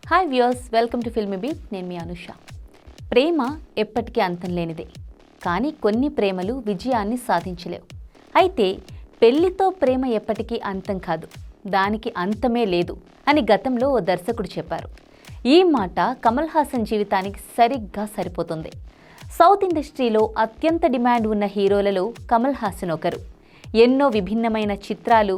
Hi viewers, welcome to filmy beat. నేను మీ అనుష. ప్రేమ ఎప్పటికీ అంతం లేనిదే, కానీ కొన్ని ప్రేమలు విజయాన్ని సాధించలేవు. అయితే పెళ్లితో ప్రేమ ఎప్పటికీ అంతం కాదు, దానికి అంతమే లేదు అని గతంలో ఓ దర్శకుడు చెప్పారు. ఈ మాట కమల్ హాసన్ జీవితానికి సరిగ్గా సరిపోతుంది. సౌత్ ఇండస్ట్రీలో అత్యంత డిమాండ్ ఉన్న హీరోలలో కమల్ హాసన్ ఒకరు. ఎన్నో విభిన్నమైన చిత్రాలు,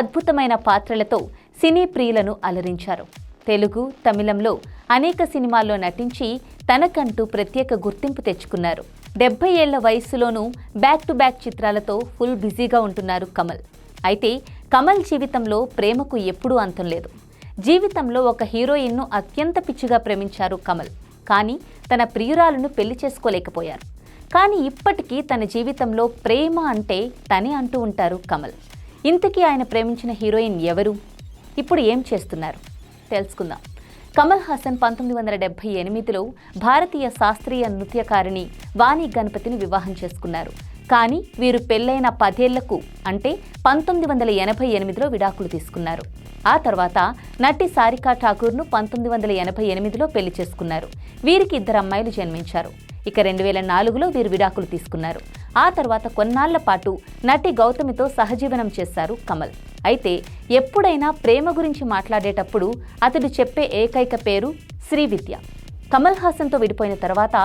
అద్భుతమైన పాత్రలతో సినీ ప్రియులను అలరించారు. తెలుగు, తమిళంలో అనేక సినిమాల్లో నటించి తనకంటూ ప్రత్యేక గుర్తింపు తెచ్చుకున్నారు. 70 ఏళ్ల వయసులోనూ బ్యాక్ టు బ్యాక్ చిత్రాలతో ఫుల్ బిజీగా ఉంటున్నారు కమల్. అయితే కమల్ జీవితంలో ప్రేమకు ఎప్పుడూ అంతం లేదు. జీవితంలో ఒక హీరోయిన్ను అత్యంత పిచ్చిగా ప్రేమించారు కమల్. కానీ తన ప్రియురాలను పెళ్లి చేసుకోలేకపోయారు. కానీ ఇప్పటికీ తన జీవితంలో ప్రేమ అంటే తనే అంటూ ఉంటారు కమల్. ఇంతకీ ఆయన ప్రేమించిన హీరోయిన్ ఎవరు? ఇప్పుడు ఏం చేస్తున్నారు తెలుసుకుందాం. కమల్ హాసన్ 1978లో భారతీయ శాస్త్రీయ నృత్యకారిణి వాణి గణపతిని వివాహం చేసుకున్నారు. కానీ వీరు పెళ్లైన 10 ఏళ్లకు అంటే 1988లో విడాకులు తీసుకున్నారు. ఆ తర్వాత నటి సారికా ఠాకూర్ను 1988లో పెళ్లి చేసుకున్నారు. వీరికి 2 అమ్మాయిలు జన్మించారు. ఇక 2004లో వీరు విడాకులు తీసుకున్నారు. ఆ తర్వాత కొన్నాళ్ల పాటు నటి గౌతమితో సహజీవనం చేశారు కమల్. అయితే ఎప్పుడైనా ప్రేమ గురించి మాట్లాడేటప్పుడు అతడు చెప్పే ఏకైక పేరు శ్రీవిద్య. కమల్ హాసన్తో విడిపోయిన తర్వాత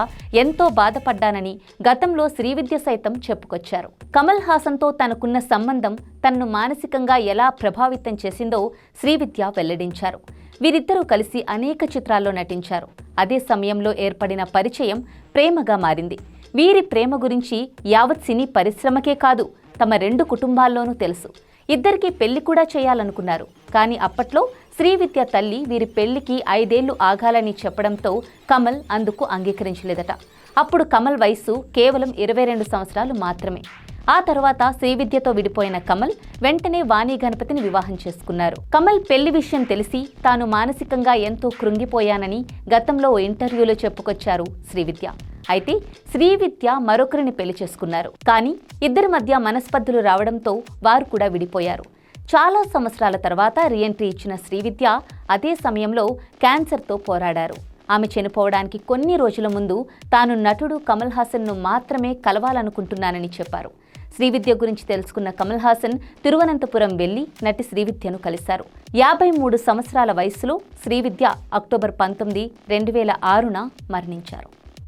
ఎంతో బాధపడ్డానని గతంలో శ్రీవిద్య సైతం చెప్పుకొచ్చారు. కమల్ హాసన్తో తనకున్న సంబంధం తనను మానసికంగా ఎలా ప్రభావితం చేసిందో శ్రీవిద్య వెల్లడించారు. వీరిద్దరూ కలిసి అనేక చిత్రాల్లో నటించారు. అదే సమయంలో ఏర్పడిన పరిచయం ప్రేమగా మారింది. వీరి ప్రేమ గురించి యావత్ సినీ పరిశ్రమకే కాదు, తమ 2 కుటుంబాల్లోనూ తెలుసు. ఇద్దరికీ పెళ్లి కూడా చేయాలనుకున్నారు. కానీ అప్పట్లో శ్రీవిద్య తల్లి వీరి పెళ్లికి 5 ఏళ్లు ఆగాలని చెప్పడంతో కమల్ అందుకు అంగీకరించలేదట. అప్పుడు కమల్ వయసు కేవలం 22 సంవత్సరాలు మాత్రమే. ఆ తర్వాత శ్రీవిద్యతో విడిపోయిన కమల్ వెంటనే వాణి గణపతిని వివాహం చేసుకున్నారు. కమల్ పెళ్లి విషయం తెలిసి తాను మానసికంగా ఎంతో కృంగిపోయానని గతంలో ఓ ఇంటర్వ్యూలో చెప్పుకొచ్చారు శ్రీవిద్య. అయితే శ్రీవిద్య మరొకరిని పెళ్లి చేసుకున్నారు. కానీ ఇద్దరి మధ్య మనస్పర్ధలు రావడంతో వారు కూడా విడిపోయారు. చాలా సంవత్సరాల తర్వాత రీఎంట్రీ ఇచ్చిన శ్రీవిద్య అదే సమయంలో క్యాన్సర్తో పోరాడారు. ఆమె చనిపోవడానికి కొన్ని రోజుల ముందు తాను నటుడు కమల్ హాసన్ను మాత్రమే కలవాలనుకుంటున్నానని చెప్పారు. శ్రీవిద్య గురించి తెలుసుకున్న కమల్ హాసన్ తిరువనంతపురం వెళ్లి నటి శ్రీవిద్యను కలిశారు. 53 సంవత్సరాల వయసులో శ్రీవిద్య అక్టోబర్ 19, 2006న మరణించారు.